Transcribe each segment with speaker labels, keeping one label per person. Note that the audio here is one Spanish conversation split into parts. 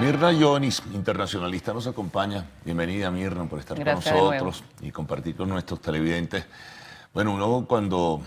Speaker 1: Mirna Jonis, internacionalista, nos acompaña. Bienvenida, Mirna, por estar
Speaker 2: Gracias
Speaker 1: con nosotros y compartir con nuestros televidentes. Bueno, uno cuando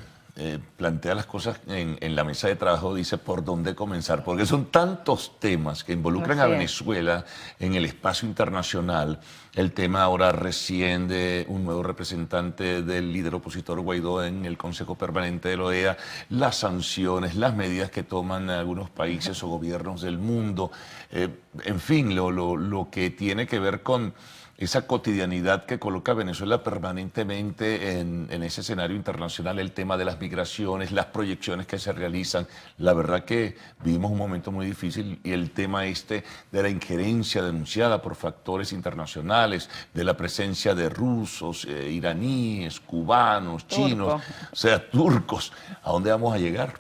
Speaker 1: plantea las cosas en la mesa de trabajo dice por dónde comenzar, porque son tantos temas que involucran a
Speaker 2: Así es.
Speaker 1: Venezuela en el espacio internacional. El tema ahora recién de un nuevo representante del líder opositor Guaidó en el Consejo Permanente de la OEA, las sanciones, las medidas que toman algunos países o gobiernos del mundo, en fin, lo que tiene que ver con esa cotidianidad que coloca a Venezuela permanentemente en ese escenario internacional, el tema de las migraciones, las proyecciones que se realizan. La verdad que vivimos un momento muy difícil y el tema de la injerencia denunciada por factores internacionales, de la presencia de rusos, iraníes, cubanos, chinos,
Speaker 2: Turco.
Speaker 1: o sea, turcos. ¿A dónde vamos a llegar?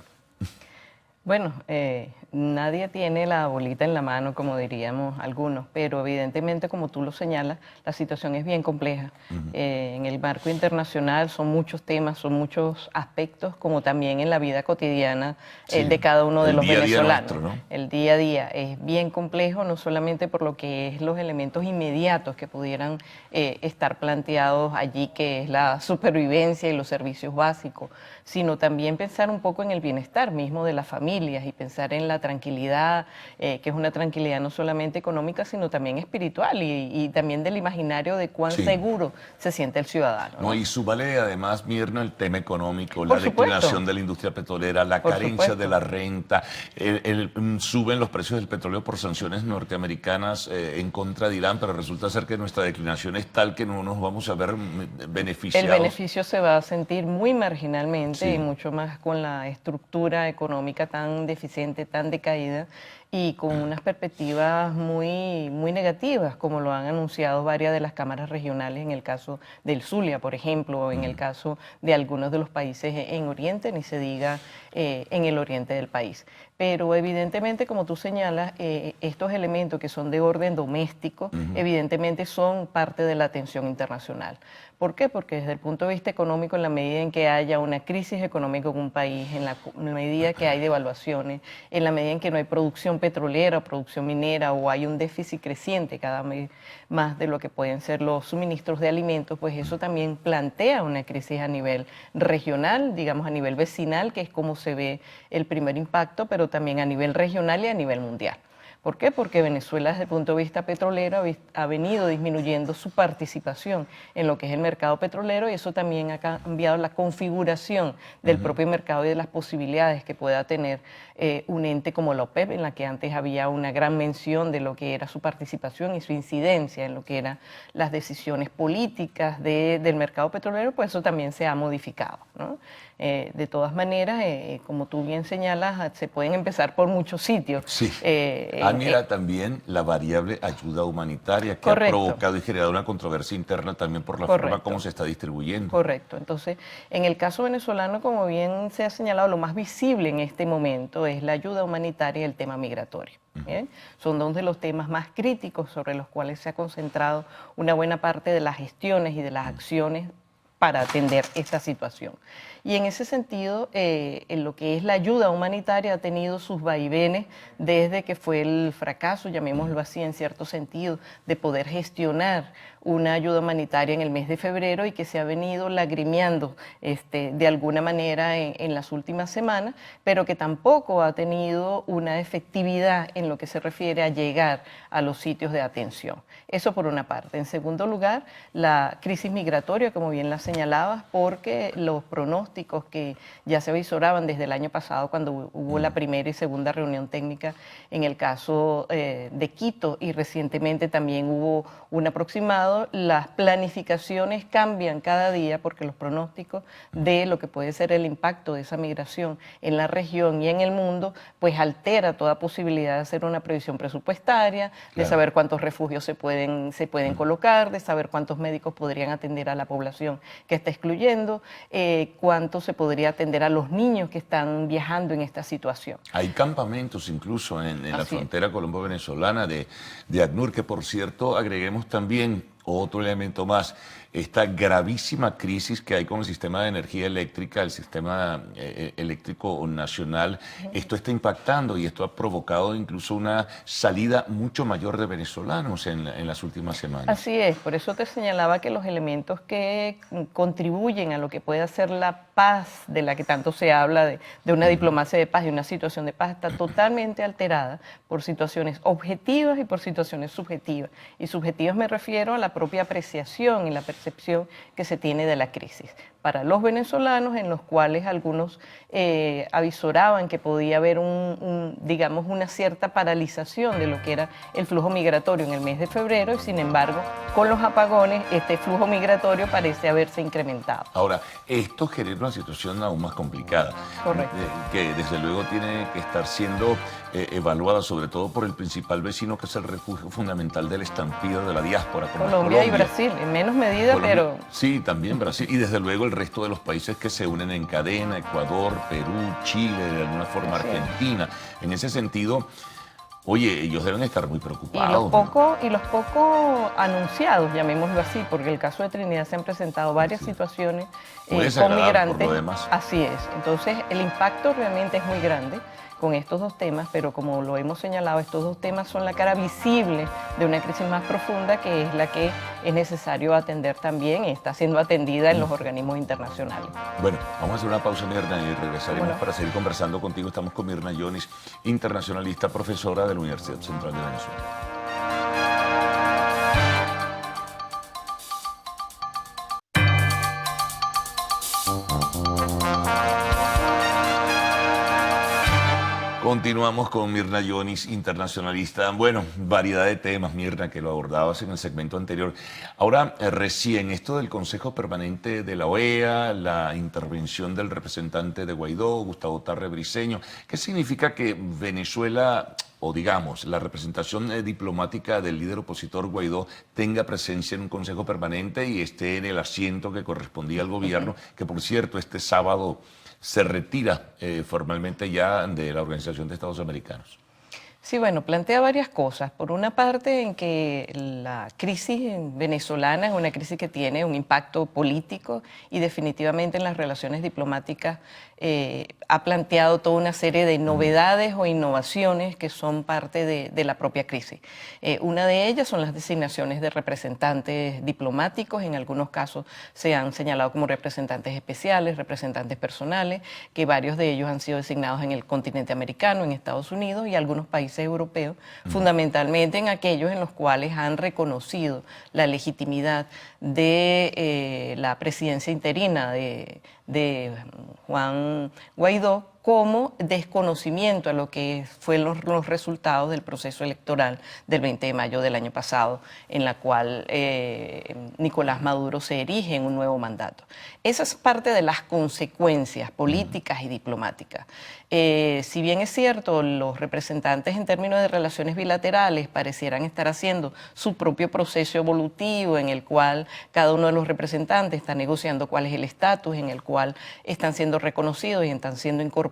Speaker 2: Bueno, nadie tiene la bolita en la mano, como diríamos algunos, pero evidentemente, como tú lo señalas, la situación es bien compleja. En el marco internacional son muchos temas, son muchos aspectos, como también en la vida cotidiana
Speaker 1: Sí,
Speaker 2: de cada uno de
Speaker 1: el
Speaker 2: los
Speaker 1: día a día
Speaker 2: venezolanos.
Speaker 1: nuestro, ¿no?
Speaker 2: El día a día es bien complejo, no solamente por lo que es los elementos inmediatos que pudieran estar planteados allí, que es la supervivencia y los servicios básicos, sino también pensar un poco en el bienestar mismo de las familias y pensar en la tranquilidad, que es una tranquilidad no solamente económica, sino también espiritual y también del imaginario de cuán
Speaker 1: Sí.
Speaker 2: seguro se siente el ciudadano,
Speaker 1: No,
Speaker 2: ¿no?
Speaker 1: y súbale además, Mirna, el tema económico, la
Speaker 2: Por supuesto,
Speaker 1: declinación de la industria petrolera, la
Speaker 2: por
Speaker 1: carencia de
Speaker 2: supuesto.
Speaker 1: la renta, suben los precios del petróleo por sanciones norteamericanas en contra de Irán, pero resulta ser que nuestra declinación es tal que no nos vamos a ver
Speaker 2: El
Speaker 1: beneficiados.
Speaker 2: beneficio se va a sentir muy marginalmente y
Speaker 1: Sí.
Speaker 2: mucho más con la estructura económica tan deficiente, tan decaída y con unas perspectivas muy negativas, como lo han anunciado varias de las cámaras regionales en el caso del Zulia, por ejemplo, o en el caso de algunos de los países en Oriente, ni se diga en el oriente del país. Pero evidentemente, como tú señalas, estos elementos que son de orden doméstico, evidentemente son parte de la atención internacional. ¿Por qué? Porque desde el punto de vista económico, en la medida en que haya una crisis económica en un país, en la medida que hay devaluaciones, en la medida en que no hay producción petrolera o producción minera o hay un déficit creciente cada vez más de lo que pueden ser los suministros de alimentos, pues eso también plantea una crisis a nivel regional, digamos a nivel vecinal, que es como se ve el primer impacto, pero también a nivel regional y a nivel mundial. ¿Por qué? Porque Venezuela desde el punto de vista petrolero ha venido disminuyendo su participación en lo que es el mercado petrolero y eso también ha cambiado la configuración del propio mercado y de las posibilidades que pueda tener un ente como la OPEP, en la que antes había una gran mención de lo que era su participación y su incidencia en lo que eran las decisiones políticas del mercado petrolero, pues eso también se ha modificado, ¿no? De todas maneras, como tú bien señalas, se pueden empezar por muchos sitios.
Speaker 1: Sí. Mira, también la variable ayuda humanitaria que ha
Speaker 2: Correcto.
Speaker 1: provocado y generado una controversia interna también por la forma
Speaker 2: Correcto.
Speaker 1: como se está distribuyendo.
Speaker 2: Correcto. Entonces, en el caso venezolano, como bien se ha señalado, lo más visible en este momento es la ayuda humanitaria y el tema migratorio. ¿Bien? Son dos de los temas más críticos sobre los cuales se ha concentrado una buena parte de las gestiones y de las acciones para atender esta situación. Y en ese sentido, en lo que es la ayuda humanitaria ha tenido sus vaivenes desde que fue el fracaso, llamémoslo así en cierto sentido, de poder gestionar una ayuda humanitaria en el mes de febrero y que se ha venido lagrimeando de alguna manera en las últimas semanas, pero que tampoco ha tenido una efectividad en lo que se refiere a llegar a los sitios de atención. Eso por una parte. En segundo lugar, la crisis migratoria, como bien la señalabas, porque los pronósticos que ya se avisoraban desde el año pasado cuando hubo la primera y segunda reunión técnica en el caso de Quito y recientemente también hubo un aproximado, las planificaciones cambian cada día porque los pronósticos de lo que puede ser el impacto de esa migración en la región y en el mundo, pues altera toda posibilidad de hacer una previsión presupuestaria, de saber cuántos refugios se pueden colocar, de saber cuántos médicos podrían atender a la población que está excluyendo, cuánto se podría atender a los niños que están viajando en esta situación.
Speaker 1: Hay campamentos incluso en la frontera colombo-venezolana de ACNUR, que por cierto agreguemos también otro elemento más. esta gravísima crisis que hay con el sistema de energía eléctrica, el sistema eléctrico nacional. Esto está impactando y esto ha provocado incluso una salida mucho mayor de venezolanos en las últimas semanas.
Speaker 2: Así es, por eso te señalaba que los elementos que contribuyen a lo que puede ser la paz, de la que tanto se habla, de una diplomacia de paz, de una situación de paz, está totalmente alterada por situaciones objetivas y por situaciones subjetivas. Y subjetivas me refiero a la propia apreciación y la percepción que se tiene de la crisis. Para los venezolanos, en los cuales algunos avisoraban que podía haber digamos, una cierta paralización de lo que era el flujo migratorio en el mes de febrero, y sin embargo, con los apagones, este flujo migratorio parece haberse incrementado.
Speaker 1: Ahora, esto genera una situación aún más complicada,
Speaker 2: Correcto.
Speaker 1: que desde luego tiene que estar siendo evaluada sobre todo por el principal vecino, que es el refugio fundamental del estampido de la diáspora, como es
Speaker 2: Colombia y Brasil, en menos medida, pero...
Speaker 1: Sí, también Brasil, y desde luego el resto de los países que se unen en cadena: Ecuador, Perú, Chile, de alguna forma Argentina. En ese sentido, oye, ellos deben estar muy preocupados.
Speaker 2: Y los poco anunciados, llamémoslo así, porque en el caso de Trinidad se han presentado varias situaciones con migrantes.
Speaker 1: Por lo demás.
Speaker 2: Así es. Entonces, el impacto realmente es muy grande con estos dos temas, pero como lo hemos señalado, estos dos temas son la cara visible de una crisis más profunda, que es la que es necesario atender también y está siendo atendida en los organismos internacionales.
Speaker 1: Bueno, vamos a hacer una pausa, Mirna, y regresaremos para seguir conversando contigo. Estamos con Mirna Yonis, internacionalista, profesora de la Universidad Central de Venezuela. Continuamos con Mirna Yonis, internacionalista. Bueno, variedad de temas, Mirna, que lo abordabas en el segmento anterior. Ahora, recién, esto del Consejo Permanente de la OEA, la intervención del representante de Guaidó, Gustavo Tarre Briceño. ¿Qué significa que Venezuela, o digamos, la representación diplomática del líder opositor Guaidó, tenga presencia en un Consejo Permanente y esté en el asiento que correspondía al gobierno, que por cierto, este sábado se retira formalmente ya de la Organización de Estados Americanos?
Speaker 2: Sí, bueno, plantea varias cosas. Por una parte, en que la crisis venezolana es una crisis que tiene un impacto político y definitivamente en las relaciones diplomáticas ha planteado toda una serie de novedades o innovaciones que son parte de la propia crisis. Una de ellas son las designaciones de representantes diplomáticos. En algunos casos se han señalado como representantes especiales, representantes personales, que varios de ellos han sido designados en el continente americano, en Estados Unidos y algunos países europeos, fundamentalmente en aquellos en los cuales han reconocido la legitimidad de la presidencia interina de Juan Guaidó, como desconocimiento a lo que fueron los resultados del proceso electoral del 20 de mayo del año pasado, en la cual Nicolás Maduro se erige en un nuevo mandato. Esa es parte de las consecuencias políticas y diplomáticas. Si bien es cierto, los representantes en términos de relaciones bilaterales parecieran estar haciendo su propio proceso evolutivo, en el cual cada uno de los representantes está negociando cuál es el estatus, en el cual están siendo reconocidos y están siendo incorporados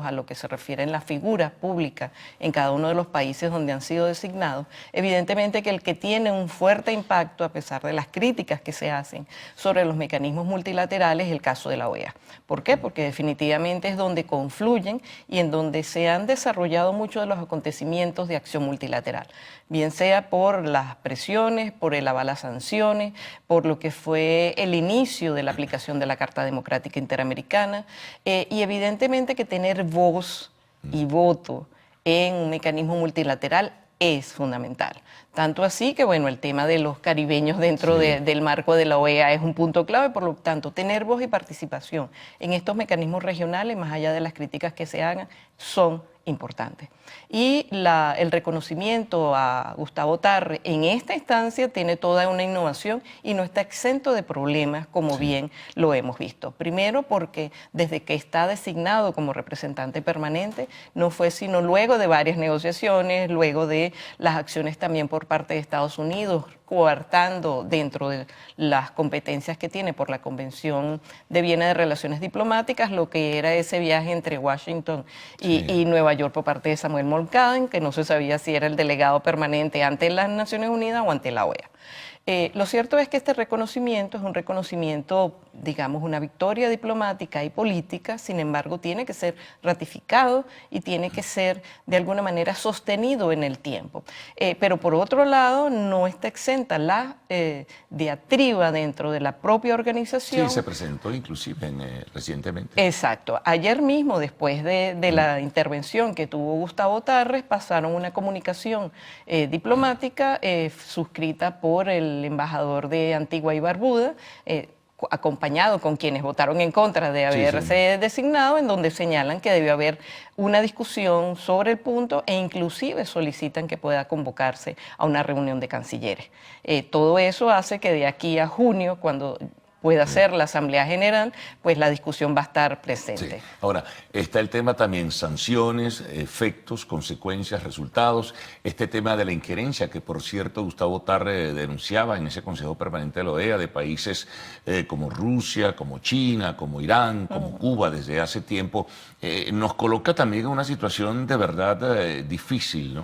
Speaker 2: a lo que se refiere en las figuras públicas en cada uno de los países donde han sido designados, evidentemente que el que tiene un fuerte impacto, a pesar de las críticas que se hacen sobre los mecanismos multilaterales, es el caso de la OEA. ¿Por qué? Porque definitivamente es donde confluyen y en donde se han desarrollado muchos de los acontecimientos de acción multilateral, bien sea por las presiones, por el aval a sanciones, por lo que fue el inicio de la aplicación de la Carta Democrática Interamericana, y evidentemente que tener voz y voto en un mecanismo multilateral es fundamental. Tanto así que, bueno, el tema de los caribeños dentro del marco de la OEA es un punto clave. Por lo tanto, tener voz y participación en estos mecanismos regionales, más allá de las críticas que se hagan, son importantes. Y el reconocimiento a Gustavo Tarre en esta instancia tiene toda una innovación y no está exento de problemas, como bien lo hemos visto. Primero, porque desde que está designado como representante permanente, no fue sino luego de varias negociaciones, luego de las acciones también por parte de Estados Unidos, coartando dentro de las competencias que tiene por la Convención de Viena de Relaciones Diplomáticas, lo que era ese viaje entre Washington y Nueva York por parte de Samuel Moncada, que no se sabía si era el delegado permanente ante las Naciones Unidas o ante la OEA. Lo cierto es que este reconocimiento es un reconocimiento, digamos, una victoria diplomática y política, sin embargo, tiene que ser ratificado y tiene que ser de alguna manera sostenido en el tiempo. Pero por otro lado, no está exenta la diatriba dentro de la propia organización.
Speaker 1: Sí, se presentó inclusive recientemente.
Speaker 2: Exacto. Ayer mismo, después de la intervención que tuvo Gustavo Tarres, pasaron una comunicación diplomática suscrita por el embajador de Antigua y Barbuda, acompañado con quienes votaron en contra de haberse designado, en donde señalan que debió haber una discusión sobre el punto e inclusive solicitan que pueda convocarse a una reunión de cancilleres. Todo eso hace que de aquí a junio, cuando pueda ser la Asamblea General, pues la discusión va a estar presente.
Speaker 1: Sí. Ahora, está el tema también sanciones, efectos, consecuencias, resultados. Este tema de la injerencia que, por cierto, Gustavo Tarre denunciaba en ese Consejo Permanente de la OEA de países como Rusia, como China, como Irán, como Cuba desde hace tiempo, nos coloca también en una situación de verdad difícil, ¿no?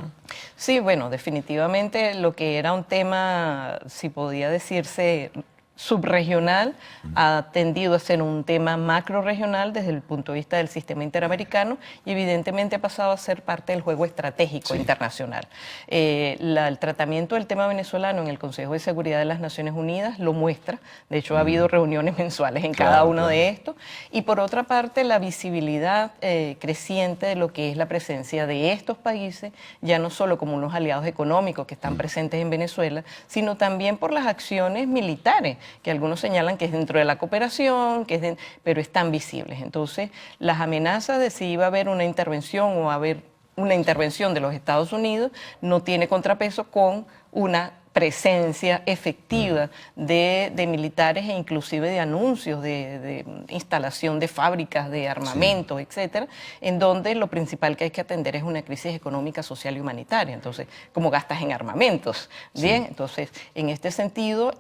Speaker 2: Sí, bueno, definitivamente lo que era un tema, si podía decirse, subregional, ha tendido a ser un tema macro-regional desde el punto de vista del sistema interamericano y evidentemente ha pasado a ser parte del juego estratégico internacional. El tratamiento del tema venezolano en el Consejo de Seguridad de las Naciones Unidas lo muestra, de hecho ha habido reuniones mensuales en cada uno de estos, y por otra parte la visibilidad creciente de lo que es la presencia de estos países, ya no solo como unos aliados económicos que están presentes en Venezuela, sino también por las acciones militares que algunos señalan que es dentro de la cooperación, pero están visibles. Entonces, las amenazas de si iba a haber una intervención o a haber una intervención de los Estados Unidos no tiene contrapeso con una presencia efectiva de militares e inclusive de anuncios de instalación de fábricas de armamento, etcétera, en donde lo principal que hay que atender es una crisis económica, social y humanitaria. Entonces, ¿cómo gastas en armamentos? Bien, entonces, en este sentido,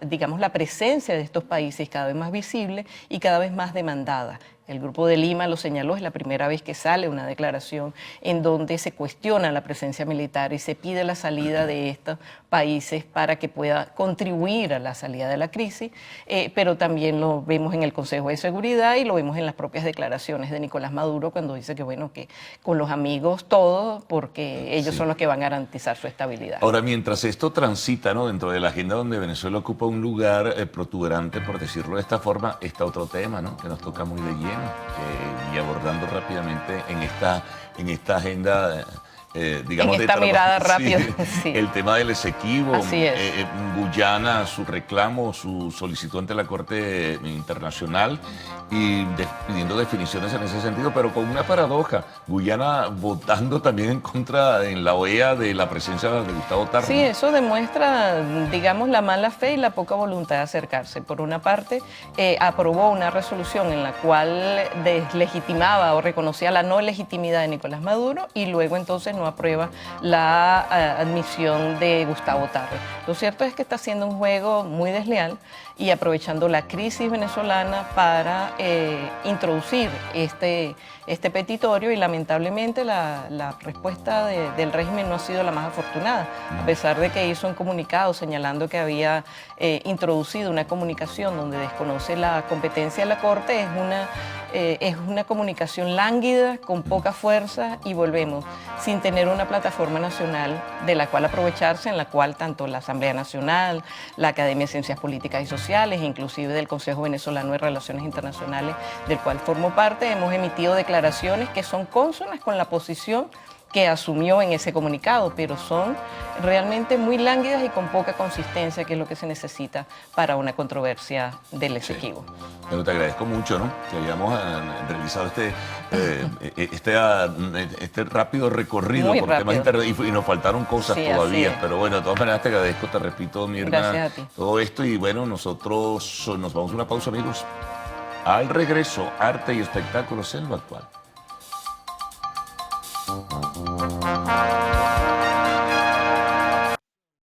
Speaker 2: digamos, la presencia de estos países cada vez más visible y cada vez más demandada. El Grupo de Lima lo señaló, es la primera vez que sale una declaración en donde se cuestiona la presencia militar y se pide la salida de estos países para que pueda contribuir a la salida de la crisis, pero también lo vemos en el Consejo de Seguridad y lo vemos en las propias declaraciones de Nicolás Maduro cuando dice que bueno, que con los amigos todo, porque ellos son los que van a garantizar su estabilidad.
Speaker 1: Ahora, mientras esto transita, ¿no?, dentro de la agenda donde Venezuela ocupa un lugar protuberante, por decirlo de esta forma, está otro tema, ¿no?, que nos toca muy de lleno. Y abordando rápidamente en esta agenda, digamos,
Speaker 2: en esta mirada rápida.
Speaker 1: El tema del Esequibo,
Speaker 2: Así es.
Speaker 1: Guyana, su reclamo, su solicitud ante la Corte Internacional y pidiendo definiciones en ese sentido, pero con una paradoja, Guyana votando también en contra en la OEA de la presencia de Gustavo Tarre.
Speaker 2: Sí, eso demuestra, digamos, la mala fe y la poca voluntad de acercarse. Por una parte, aprobó una resolución en la cual deslegitimaba o reconocía la no legitimidad de Nicolás Maduro y luego entonces no aprueba la admisión de Gustavo Tarre. Lo cierto es que está haciendo un juego muy desleal y aprovechando la crisis venezolana para introducir este petitorio y lamentablemente la respuesta del régimen no ha sido la más afortunada, a pesar de que hizo un comunicado señalando que había introducido una comunicación donde desconoce la competencia de la Corte. Es una comunicación lánguida, con poca fuerza y volvemos, sin tener una plataforma nacional de la cual aprovecharse, en la cual tanto la Asamblea Nacional, la Academia de Ciencias Políticas y Sociales, inclusive del Consejo Venezolano de Relaciones Internacionales, del cual formo parte, hemos emitido declaraciones que son cónsonas con la posición que asumió en ese comunicado, pero son realmente muy lánguidas y con poca consistencia, que es lo que se necesita para una controversia del Esequibo.
Speaker 1: Pero te agradezco mucho, ¿no?, que hayamos realizado este rápido recorrido
Speaker 2: Muy
Speaker 1: por
Speaker 2: rápido.
Speaker 1: temas y nos faltaron cosas todavía, pero bueno, de todas maneras te agradezco, te repito, Mirna,
Speaker 2: Gracias a ti.
Speaker 1: todo esto y bueno, nosotros nos vamos a una pausa, amigos. Al regreso, arte y espectáculos en lo actual.